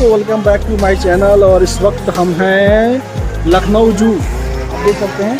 दोस्तों, welcome back to my channel. और इस वक्त हम हैं लखनऊ जू, आप देख सकते हैं।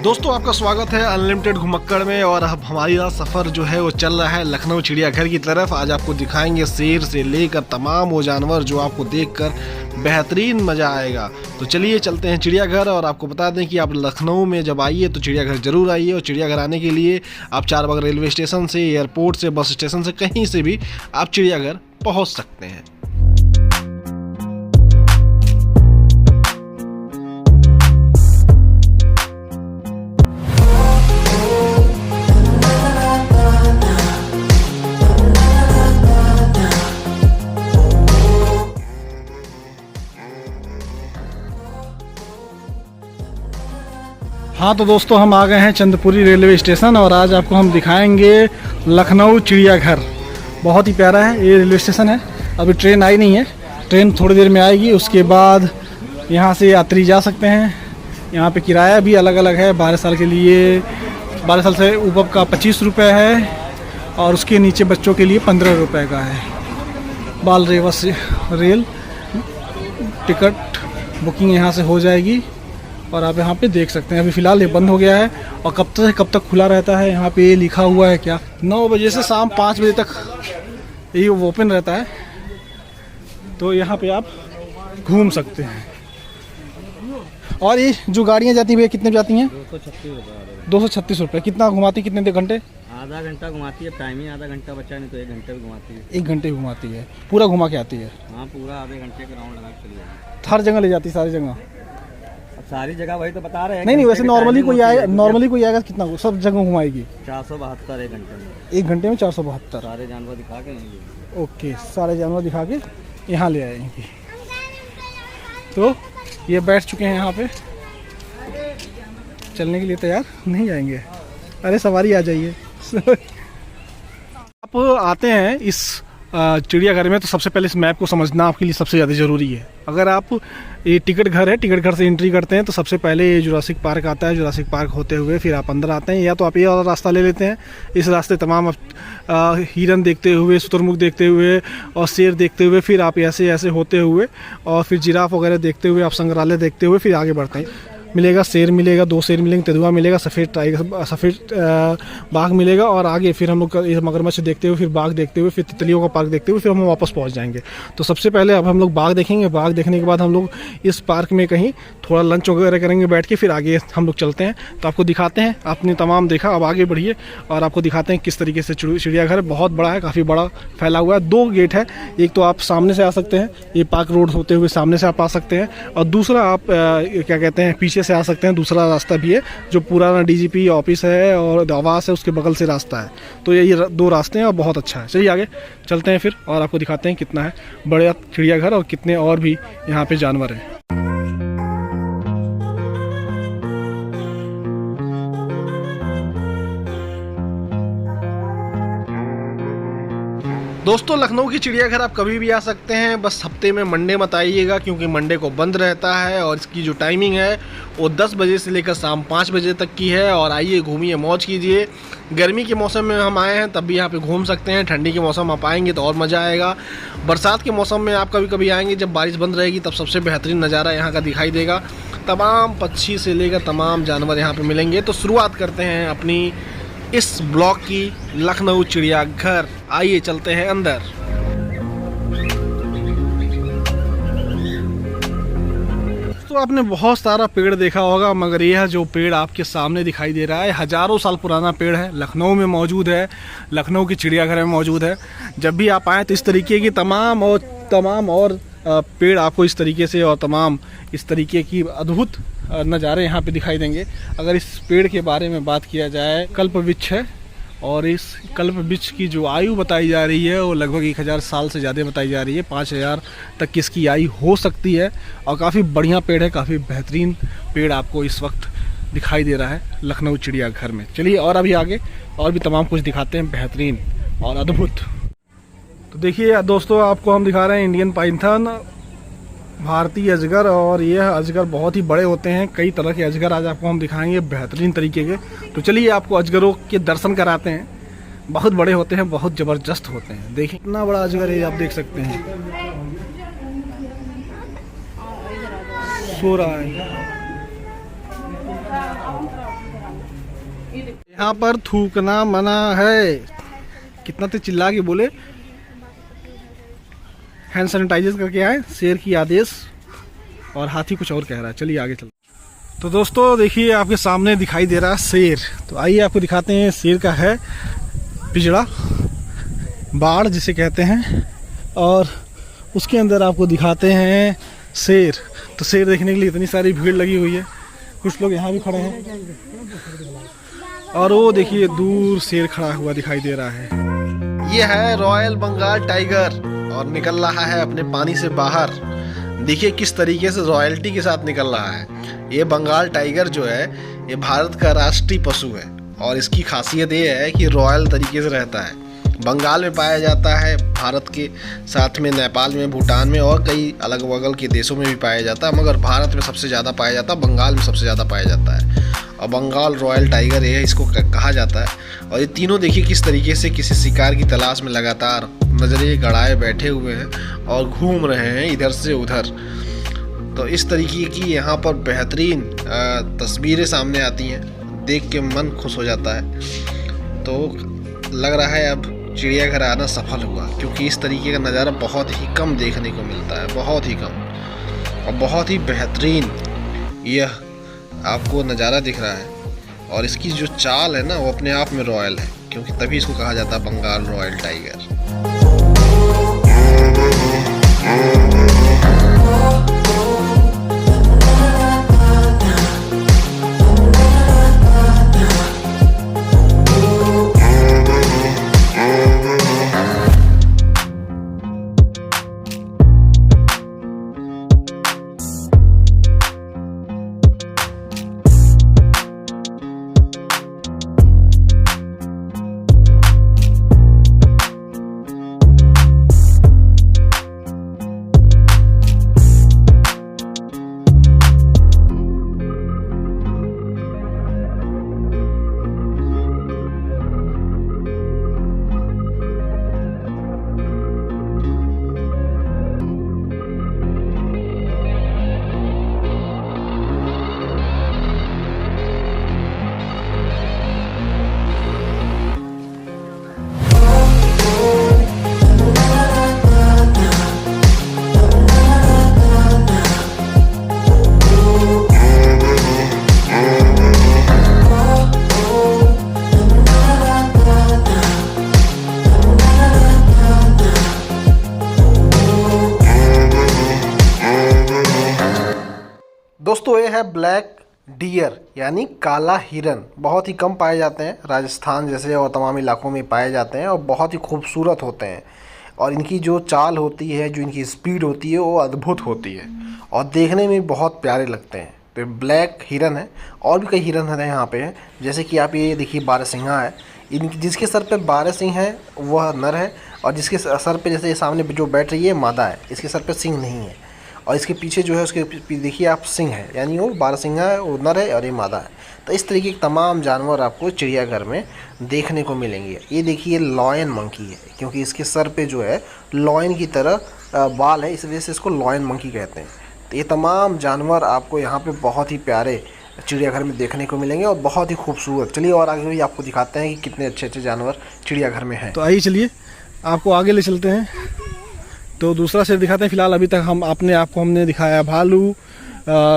दोस्तों, आपका स्वागत है अनलिमिटेड घुमक्कड़ में। और अब हमारा सफ़र जो है वो चल रहा है लखनऊ चिड़ियाघर की तरफ। आज आपको दिखाएंगे शेर से लेकर तमाम वो जानवर जो आपको देखकर बेहतरीन मज़ा आएगा। तो चलिए चलते हैं चिड़ियाघर। और आपको बता दें कि आप लखनऊ में जब आइए तो चिड़ियाघर ज़रूर आइए। और चिड़ियाघर आने के लिए आप चारबाग रेलवे स्टेशन से, एयरपोर्ट से, बस स्टेशन से, कहीं से भी आप चिड़ियाघर पहुँच सकते हैं। हाँ तो दोस्तों, हम आ गए हैं चंद्रपुरी रेलवे स्टेशन और आज आपको हम दिखाएंगे लखनऊ चिड़ियाघर। बहुत ही प्यारा है ये रेलवे स्टेशन है। अभी ट्रेन आई नहीं है, ट्रेन थोड़ी देर में आएगी। उसके बाद यहाँ से यात्री जा सकते हैं। यहाँ पे किराया भी अलग अलग है। 12 साल के लिए, 12 साल से ऊपर का 25 रुपये है और उसके नीचे बच्चों के लिए 15 रुपये का है। बाल रेवस रेल टिकट बुकिंग यहाँ से हो जाएगी और आप यहाँ पे देख सकते हैं। अभी फ़िलहाल ये बंद हो गया है और कब तक खुला रहता है यहाँ पे ये लिखा हुआ है क्या, 9 बजे से शाम 5 बजे तक ये ओपन रहता है। तो यहाँ पे आप घूम सकते हैं। और ये जो गाड़ियाँ जाती हैं कितने जाती हैं? 236 रुपये। कितना घुमाती, कितने घंटे? आधा घंटा घुमाती है। टाइम ही आधा घंटा बचा, नहीं तो 1 घंटे भी घुमाती है। 1 घंटे घुमाती है, पूरा घुमा के आती है। हाँ, पूरा आधे घंटे का राउंड लगा के चली जाती है। हर जगह ले जाती है, सारी जगह? सारी जगह वही तो बता रहे हैं। नहीं, वैसे नॉर्मली कोई आएगा कितना सब जगह घुमाएगी? 472 1 घंटे में। 1 घंटे में 472 सारे जानवर दिखा के नहीं। ओके, सारे जानवर दिखा के यहाँ ले आएंगे। तो ये बैठ चुके हैं यहाँ पे, चलने के लिए तैयार नहीं जाएंगे। अरे सवारी आ जाइए। आप आते हैं इस चिड़ियाघर में तो सबसे पहले इस मैप को समझना आपके लिए सबसे ज़्यादा ज़रूरी है। अगर आप ये टिकट घर है, टिकट घर से एंट्री करते हैं तो सबसे पहले ये जुरासिक पार्क आता है। जुरासिक पार्क होते हुए फिर आप अंदर आते हैं, या तो आप ये वाला रास्ता ले लेते हैं। इस रास्ते तमाम हिरन देखते हुए, शुतुरमुर्ग देखते हुए और शेर देखते हुए फिर आप ऐसे ऐसे होते हुए और फिर जिराफ वगैरह देखते हुए आप संग्रहालय देखते हुए फिर आगे बढ़ते हैं। मिलेगा शेर मिलेगा, 2 शेर मिलेंगे, तेंदुआ मिलेगा, सफ़ेद बाघ मिलेगा। और आगे फिर हम लोग मगरमच्छ देखते हुए, फिर बाघ देखते हुए, फिर तितलियों का पार्क देखते हुए फिर हम वापस पहुंच जाएंगे। तो सबसे पहले अब हम लोग बाघ देखेंगे। बाघ देखने के बाद हम लोग इस पार्क में कहीं थोड़ा लंच वगैरह करेंगे बैठ के, फिर आगे हम लोग चलते हैं। तो आपको दिखाते हैं, आपने तमाम देखा, अब आगे बढ़िए और आपको दिखाते हैं किस तरीके से चिड़ियाघर बहुत बड़ा है, काफ़ी बड़ा फैला हुआ है। 2 गेट है, एक तो आप सामने से आ सकते हैं, ये पार्क रोड होते हुए सामने से आप आ सकते हैं, और दूसरा आप क्या कहते हैं पीछे से आ सकते हैं। दूसरा रास्ता भी है जो पुराना DGP ऑफिस है और आवास है उसके बगल से रास्ता है। तो ये 2 रास्ते हैं और बहुत अच्छा है। चलिए आगे चलते हैं फिर और आपको दिखाते हैं कितना है बड़ा चिड़ियाघर और कितने और भी यहाँ पे जानवर हैं। दोस्तों, लखनऊ की चिड़ियाघर आप कभी भी आ सकते हैं, बस हफ्ते में मंडे मत आइएगा क्योंकि मंडे को बंद रहता है। और इसकी जो टाइमिंग है वो 10 बजे से लेकर शाम 5 बजे तक की है। और आइए, घूमिए, मौज कीजिए। गर्मी के मौसम में हम आए हैं तब भी यहाँ पे घूम सकते हैं। ठंडी के मौसम आप आएंगे तो और मज़ा आएगा। बरसात के मौसम में आप कभी कभी आएंगे जब बारिश बंद रहेगी, तब सबसे बेहतरीन नज़ारा यहाँ का दिखाई देगा। तमाम पक्षी से लेकर तमाम जानवर यहाँ पर मिलेंगे। तो शुरुआत करते हैं अपनी इस ब्लॉक की लखनऊ चिड़ियाघर। आइए चलते हैं अंदर। तो आपने बहुत सारा पेड़ देखा होगा, मगर यह जो पेड़ आपके सामने दिखाई दे रहा है हज़ारों साल पुराना पेड़ है। लखनऊ में मौजूद है, लखनऊ की चिड़ियाघर में मौजूद है। जब भी आप आएँ तो इस तरीके की तमाम और पेड़ आपको इस तरीके से और तमाम इस तरीके की अद्भुत नज़ारे यहाँ पे दिखाई देंगे। अगर इस पेड़ के बारे में बात किया जाए, कल्प वृक्ष है और इस कल्प वृक्ष की जो आयु बताई जा रही है वो लगभग 1000 साल से ज़्यादा बताई जा रही है। 5000 तक की इसकी आयु हो सकती है और काफ़ी बढ़िया पेड़ है, काफ़ी बेहतरीन पेड़ आपको इस वक्त दिखाई दे रहा है लखनऊ चिड़ियाघर में। चलिए और अभी आगे और भी तमाम कुछ दिखाते हैं बेहतरीन और अद्भुत। तो देखिए दोस्तों, आपको हम दिखा रहे हैं इंडियन पाइथन, भारतीय अजगर। और यह अजगर बहुत ही बड़े होते हैं, कई तरह के अजगर आज आपको हम दिखाएंगे बेहतरीन तरीके के। तो चलिए आपको अजगरों के दर्शन कराते हैं। बहुत बड़े होते हैं, बहुत ज़बरदस्त होते हैं। देखिए कितना बड़ा अजगर है, आप देख सकते हैं, सो रहा है। यहाँ पर थूकना मना है। कितना तो चिल्ला के बोले, हैंड सैनिटाइजर करके आए, शेर की आदेश। और हाथी कुछ और कह रहा है। चलिए आगे चलते। तो दोस्तों देखिए, आपके सामने दिखाई दे रहा है शेर। तो आइए आपको दिखाते हैं। शेर का है पिजड़ा, बाड़ जिसे कहते हैं, और उसके अंदर आपको दिखाते हैं शेर। तो शेर देखने के लिए इतनी सारी भीड़ लगी हुई है। कुछ लोग यहाँ भी खड़े हैं, और वो देखिए दूर शेर खड़ा हुआ दिखाई दे रहा है। ये है रॉयल बंगाल टाइगर और निकल रहा है अपने पानी से बाहर। देखिए किस तरीके से रॉयल्टी के साथ निकल रहा है। ये बंगाल टाइगर जो है, ये भारत का राष्ट्रीय पशु है, और इसकी खासियत ये है कि रॉयल तरीके से रहता है। बंगाल में पाया जाता है, भारत के साथ में नेपाल में, भूटान में और कई अलग बगल के देशों में भी पाया जाता है, मगर भारत में सबसे ज़्यादा पाया जाता है, बंगाल में सबसे ज़्यादा पाया जाता है। और बंगाल रॉयल टाइगर है इसको कहा जाता है। और ये तीनों देखिए किस तरीके से किसी शिकार की तलाश में लगातार नजरे गड़ाए बैठे हुए हैं और घूम रहे हैं इधर से उधर। तो इस तरीके की यहाँ पर बेहतरीन तस्वीरें सामने आती हैं, देख के मन खुश हो जाता है। तो लग रहा है अब चिड़ियाघर आना सफल हुआ, क्योंकि इस तरीके का नज़ारा बहुत ही कम देखने को मिलता है, बहुत ही कम। और बहुत ही बेहतरीन यह आपको नज़ारा दिख रहा है। और इसकी जो चाल है ना, वो अपने आप में रॉयल है, क्योंकि तभी इसको कहा जाता है बंगाल रॉयल टाइगर। दोस्तों ये है ब्लैक डियर यानी काला हिरन। बहुत ही कम पाए जाते हैं, राजस्थान जैसे और तमाम इलाकों में पाए जाते हैं, और बहुत ही खूबसूरत होते हैं। और इनकी जो चाल होती है, जो इनकी स्पीड होती है, वो अद्भुत होती है और देखने में बहुत प्यारे लगते हैं। तो ब्लैक हिरन है, और भी कई हिरन है यहाँ पे हैं। जैसे कि आप ये देखिए बारहसिंगा है, इनकी जिसके सर पे 12 सिंह है वह नर है, और जिसके सर पे जैसे सामने जो बैठ रही है मादा है, इसके सर पे सिंह नहीं है। और इसके पीछे जो है उसके देखिए आप सिंह है, यानी वो बारहसिंगा है, वो नर है और ये मादा है। तो इस तरीके के तमाम जानवर आपको चिड़ियाघर में देखने को मिलेंगे। ये देखिए लॉयन मंकी है, क्योंकि इसके सर पे जो है लॉयन की तरह बाल है, इस वजह से इसको लॉयन मंकी कहते हैं। तो ये तमाम जानवर आपको यहाँ पे बहुत ही प्यारे चिड़ियाघर में देखने को मिलेंगे और बहुत ही खूबसूरत। चलिए और आगे भी आपको दिखाते हैं कि कितने अच्छे अच्छे जानवर चिड़ियाघर में हैं। तो आइए चलिए आपको आगे ले चलते हैं। तो दूसरा शेर दिखाते हैं। फिलहाल अभी तक हम आपको हमने दिखाया भालू,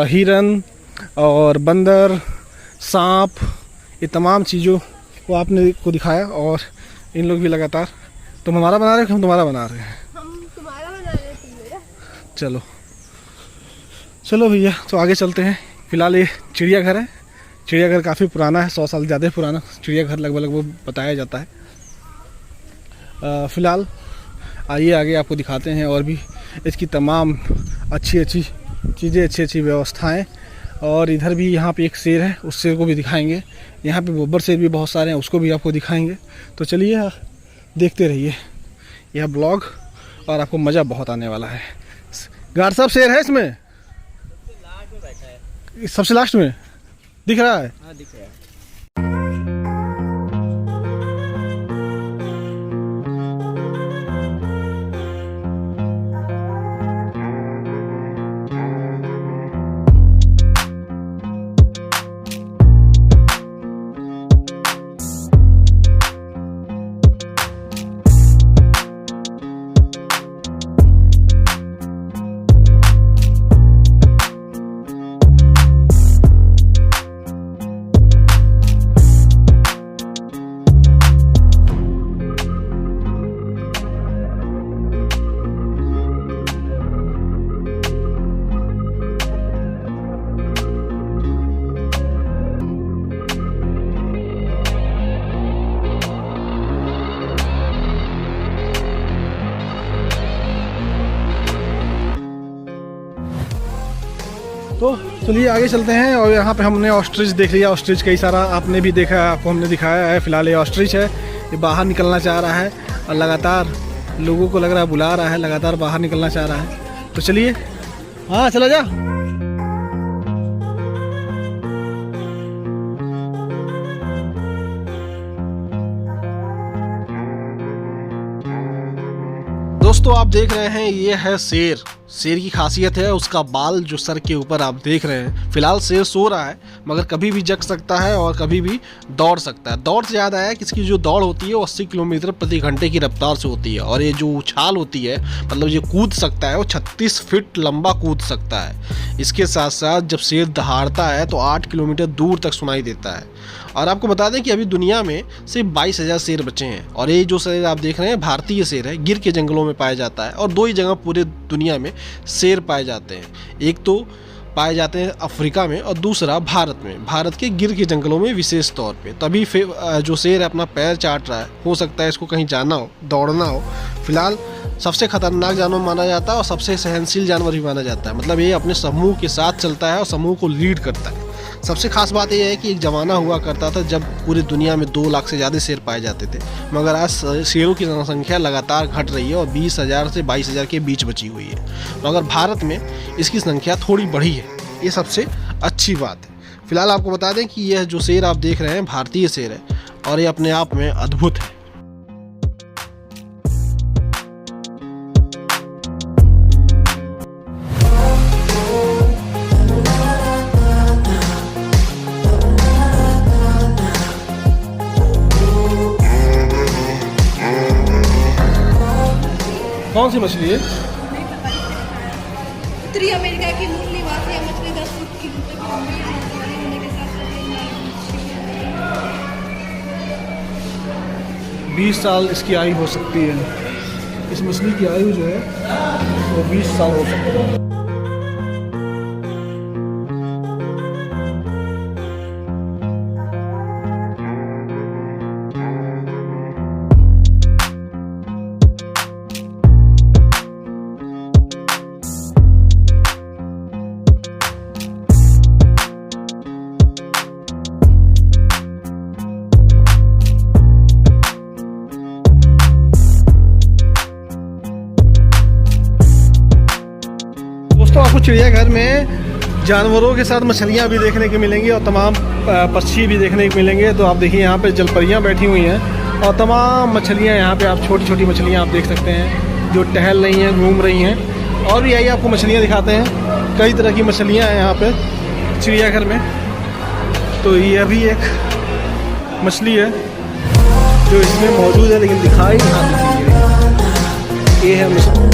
हिरन और बंदर, सांप, ये तमाम चीज़ों को आपने को दिखाया। और इन लोग भी लगातार तुम हमारा बना रहे हो कि हम तुम्हारा बना रहे हैं? हम तुम्हारा बना रहे हैं, तुम मेरा। चलो चलो भैया, तो आगे चलते हैं। फ़िलहाल ये चिड़ियाघर है। चिड़ियाघर काफ़ी पुराना है, 100 साल ज़्यादा पुराना चिड़ियाघर लगभग वो बताया जाता है। फ़िलहाल आइए आगे आपको दिखाते हैं और भी इसकी तमाम अच्छी अच्छी चीज़ें, अच्छी अच्छी व्यवस्थाएं और इधर भी यहाँ पे एक शेर है, उस शेर को भी दिखाएंगे। यहाँ पे बब्बर शेर भी बहुत सारे हैं, उसको भी आपको दिखाएंगे। तो चलिए देखते रहिए यह ब्लॉग और आपको मज़ा बहुत आने वाला है। गार्ड साहब शेर है इसमें? सबसे लास्ट में दिख रहा है? हाँ दिख रहा है। तो चलिए आगे चलते हैं। और यहाँ पे हमने ऑस्ट्रिच देख लिया। ऑस्ट्रिच कई सारा आपने भी देखा है, आपको हमने दिखाया है। फिलहाल ये ऑस्ट्रिच है, ये बाहर निकलना चाह रहा है और लगातार लोगों को लग रहा है बुला रहा है, लगातार बाहर निकलना चाह रहा है। तो चलिए, हाँ चला जा। दोस्तों आप देख रहे हैं ये है शेर। शेर की खासियत है उसका बाल जो सर के ऊपर आप देख रहे हैं। फिलहाल शेर सो रहा है मगर कभी भी जग सकता है और कभी भी दौड़ सकता है। दौड़ से याद आया कि इसकी जो दौड़ होती है वो 80 किलोमीटर प्रति घंटे की रफ्तार से होती है। और ये जो उछाल होती है, मतलब ये कूद सकता है, वो 36 फीट लंबा कूद सकता है। इसके साथ साथ जब शेर दहाड़ता है तो 8 किलोमीटर दूर तक सुनाई देता है। और आपको बता दें कि अभी दुनिया में सिर्फ 22,000 शेर बचे हैं। और ये जो शेर आप देख रहे हैं भारतीय शेर है, गिर के जंगलों में पाया जाता है। और 2 ही जगह पूरे दुनिया में शेर पाए जाते हैं, एक तो पाए जाते हैं अफ्रीका में और दूसरा भारत में, भारत के गिर के जंगलों में विशेष तौर पे। तभी जो शेर है अपना पैर चाट रहा है, हो सकता है इसको कहीं जाना हो, दौड़ना हो। फिलहाल सबसे खतरनाक जानवर माना जाता है और सबसे सहनशील जानवर भी माना जाता है। मतलब ये अपने समूह के साथ चलता है और समूह को लीड करता है। सबसे खास बात यह है कि एक ज़माना हुआ करता था जब पूरी दुनिया में 2 लाख से ज़्यादा शेर पाए जाते थे, मगर आज शेरों की जनसंख्या लगातार घट रही है और 20,000 से 22,000 के बीच बची हुई है। मगर भारत में इसकी संख्या थोड़ी बढ़ी है, ये सबसे अच्छी बात है। फिलहाल आपको बता दें कि यह जो शेर आप देख रहे हैं भारतीय शेर है और ये अपने आप में अद्भुत है। कौन सी मछली है? उत्तरी अमेरिका की मूल निवासी है। मछली 10 फुट की लंबी होने के साथ 20 साल इसकी आयु हो सकती है। इस मछली की आयु जो है वो 20 साल हो सकती है। दोस्तों आपको चिड़ियाघर में जानवरों के साथ मछलियाँ भी देखने को मिलेंगी और तमाम पक्षी भी देखने को मिलेंगे। तो आप देखिए यहाँ पे जलपरियाँ बैठी हुई हैं और तमाम मछलियाँ यहाँ पे आप छोटी छोटी मछलियाँ आप देख सकते हैं जो टहल रही हैं, घूम रही हैं। और भी आइए आपको मछलियाँ दिखाते हैं। कई तरह की मछलियाँ हैं यहाँ पे चिड़ियाघर में। तो यह भी एक मछली है जो इसमें मौजूद है लेकिन दिखाई नहीं दे रही। ये है मछली।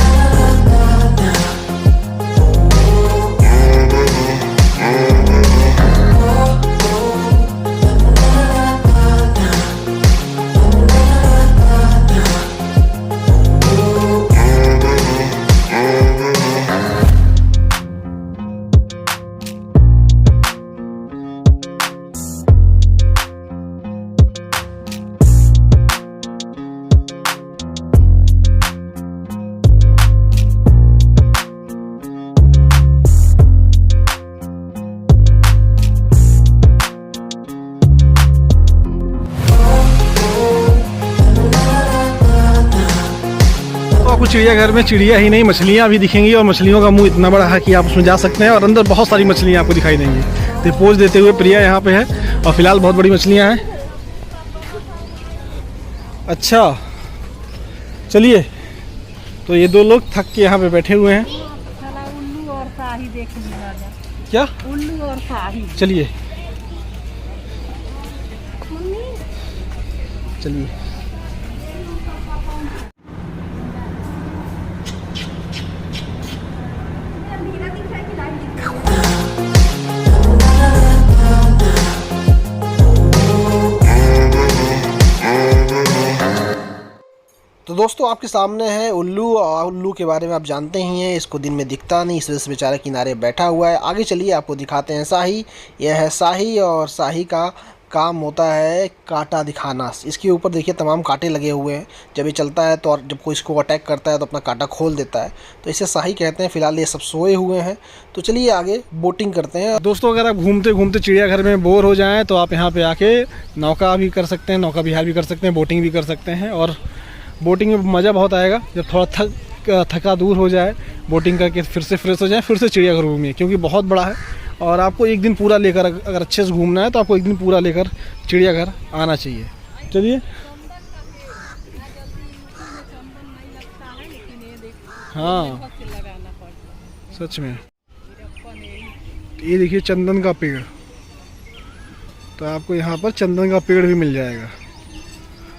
चिड़ियाघर में चिड़िया ही नहीं मछलियाँ भी दिखेंगी, और मछलियों का मुंह इतना बड़ा है कि आप उसमें जा सकते हैं, और अंदर बहुत सारी मछलियाँ आपको दिखाई देंगी। तो पोज देते हुए प्रिया यहाँ पे है, और फिलहाल बहुत बड़ी मछलियाँ हैं। अच्छा चलिए, तो ये दो लोग थक के यहाँ पे बैठे हुए हैं। चला उल्लू और शाही देख लिया जाए। क्या? उल्लू और शाही। चलिए चलिए। तो दोस्तों आपके सामने है उल्लू, और उल्लू के बारे में आप जानते ही हैं, इसको दिन में दिखता नहीं, इस वजह से बेचारा किनारे बैठा हुआ है। आगे चलिए आपको दिखाते हैं शाही। यह है शाही, और शाही का काम होता है कांटा दिखाना। इसके ऊपर देखिए तमाम कांटे लगे हुए हैं। जब ये चलता है तो, और जब कोई इसको अटैक करता है तो अपना कांटा खोल देता है, तो इसे शाही कहते हैं। फिलहाल ये सब सोए हुए हैं, तो चलिए आगे बोटिंग करते हैं। दोस्तों अगर आप घूमते घूमते चिड़ियाघर में बोर हो जाएँ तो आप यहाँ पर आके नौका भी कर सकते हैं, नौका विहार भी कर सकते हैं, बोटिंग भी कर सकते हैं। और बोटिंग में मज़ा बहुत आएगा जब थोड़ा थका दूर हो जाए, बोटिंग करके फिर से फ्रेश हो जाए, फिर से चिड़ियाघर घूमिए, क्योंकि बहुत बड़ा है। और आपको एक दिन पूरा लेकर, अगर अच्छे से घूमना है तो आपको एक दिन पूरा लेकर चिड़ियाघर आना चाहिए। चलिए। हाँ सच में, ये देखिए चंदन का पेड़, तो आपको यहाँ पर चंदन का पेड़ भी मिल जाएगा।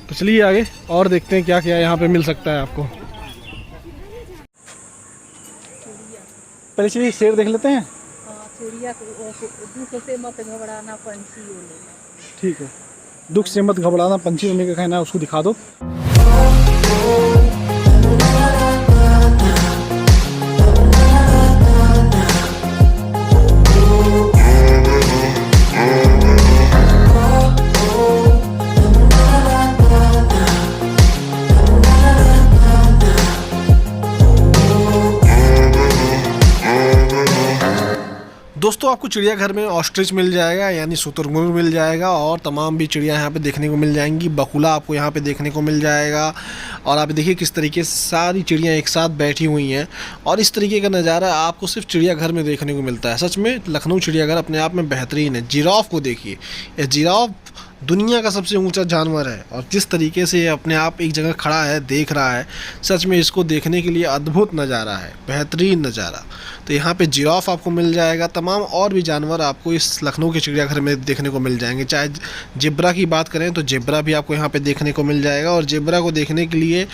तो चलिए आगे और देखते हैं क्या क्या यहाँ पे मिल सकता है आपको। पहले चलिए शेर देख लेते हैं। चिड़िया दुख से मत घबराना पंछी होने। ठीक है, दुख से मत घबराना पंछी होने का कहना है, उसको दिखा दो। दोस्तों आपको चिड़ियाघर में ऑस्ट्रिच मिल जाएगा, यानी शुतुरमुर्ग मिल जाएगा, और तमाम भी चिड़िया यहाँ पे देखने को मिल जाएंगी। बकुला आपको यहाँ पे देखने को मिल जाएगा। और आप देखिए किस तरीके से सारी चिड़ियाँ एक साथ बैठी हुई हैं, और इस तरीके का नज़ारा आपको सिर्फ चिड़ियाघर में देखने को मिलता है। सच में लखनऊ चिड़ियाघर अपने आप में बेहतरीन है। जिराफ को देखिए, यह जिराफ दुनिया का सबसे ऊंचा जानवर है, और जिस तरीके से ये अपने आप एक जगह खड़ा है, देख रहा है, सच में इसको देखने के लिए अद्भुत नज़ारा है, बेहतरीन नज़ारा। तो यहाँ पे जिराफ आपको मिल जाएगा। तमाम और भी जानवर आपको इस लखनऊ के चिड़ियाघर में देखने को मिल जाएंगे। चाहे जेब्रा की बात करें तो जेब्रा भी आपको यहाँ पे देखने को मिल जाएगा। और जेब्रा को देखने के लिए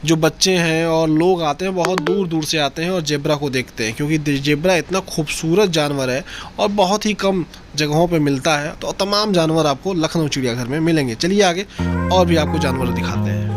जो बच्चे हैं और लोग आते हैं, बहुत दूर दूर से आते हैं और जेब्रा को देखते हैं, क्योंकि जेब्रा इतना खूबसूरत जानवर है और बहुत ही कम जगहों पे मिलता है। तो तमाम जानवर आपको लखनऊ चिड़ियाघर में मिलेंगे। चलिए आगे और भी आपको जानवर दिखाते हैं।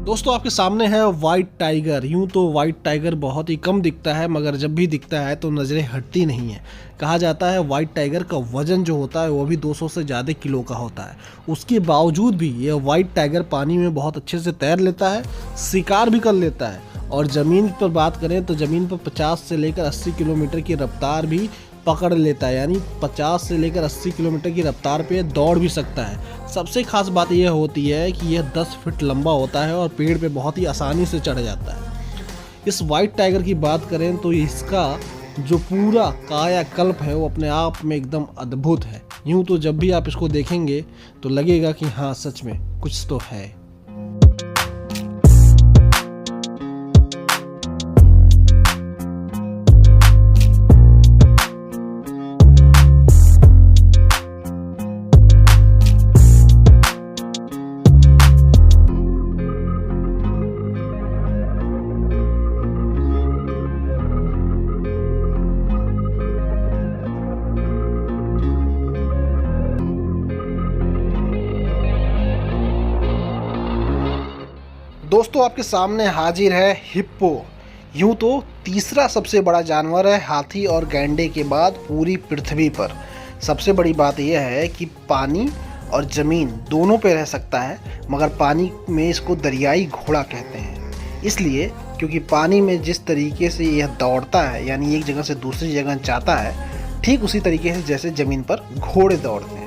दोस्तों आपके सामने है वाइट टाइगर। यूं तो वाइट टाइगर बहुत ही कम दिखता है, मगर जब भी दिखता है तो नज़रें हटती नहीं है। कहा जाता है वाइट टाइगर का वज़न जो होता है वो भी 200 से ज़्यादा किलो का होता है। उसके बावजूद भी ये वाइट टाइगर पानी में बहुत अच्छे से तैर लेता है, शिकार भी कर लेता है। और ज़मीन पर बात करें तो ज़मीन पर 50 से लेकर 80 किलोमीटर की रफ्तार भी पकड़ लेता है, यानी 50 से लेकर 80 किलोमीटर की रफ्तार पे दौड़ भी सकता है। सबसे खास बात यह होती है कि यह 10 फीट लंबा होता है और पेड़ पे बहुत ही आसानी से चढ़ जाता है। इस वाइट टाइगर की बात करें तो इसका जो पूरा कायाकल्प है वो अपने आप में एकदम अद्भुत है। यूँ तो जब भी आप इसको देखेंगे तो लगेगा कि हाँ सच में कुछ तो है। दोस्तों आपके सामने हाजिर है हिप्पो। यूं तो तीसरा सबसे बड़ा जानवर है हाथी और गैंडे के बाद पूरी पृथ्वी पर। सबसे बड़ी बात यह है कि पानी और ज़मीन दोनों पे रह सकता है, मगर पानी में इसको दरियाई घोड़ा कहते हैं। इसलिए क्योंकि पानी में जिस तरीके से यह दौड़ता है, यानी एक जगह से दूसरी जगह जाता है, ठीक उसी तरीके से जैसे ज़मीन पर घोड़े दौड़ते हैं।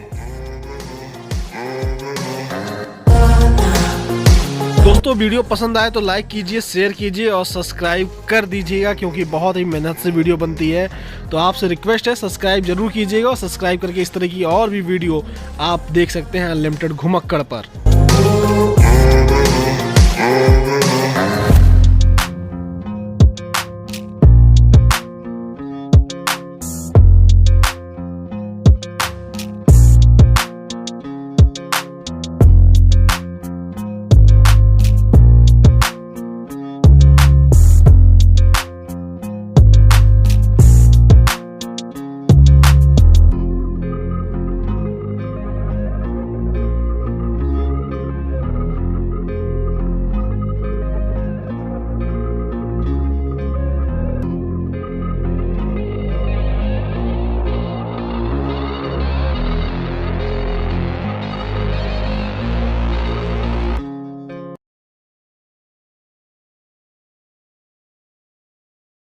दोस्तों वीडियो पसंद आए तो लाइक कीजिए, शेयर कीजिए और सब्सक्राइब कर दीजिएगा, क्योंकि बहुत ही मेहनत से वीडियो बनती है। तो आपसे रिक्वेस्ट है सब्सक्राइब जरूर कीजिएगा और सब्सक्राइब करके इस तरह की और भी वीडियो आप देख सकते हैं अनलिमिटेड घुमक्कड़ पर।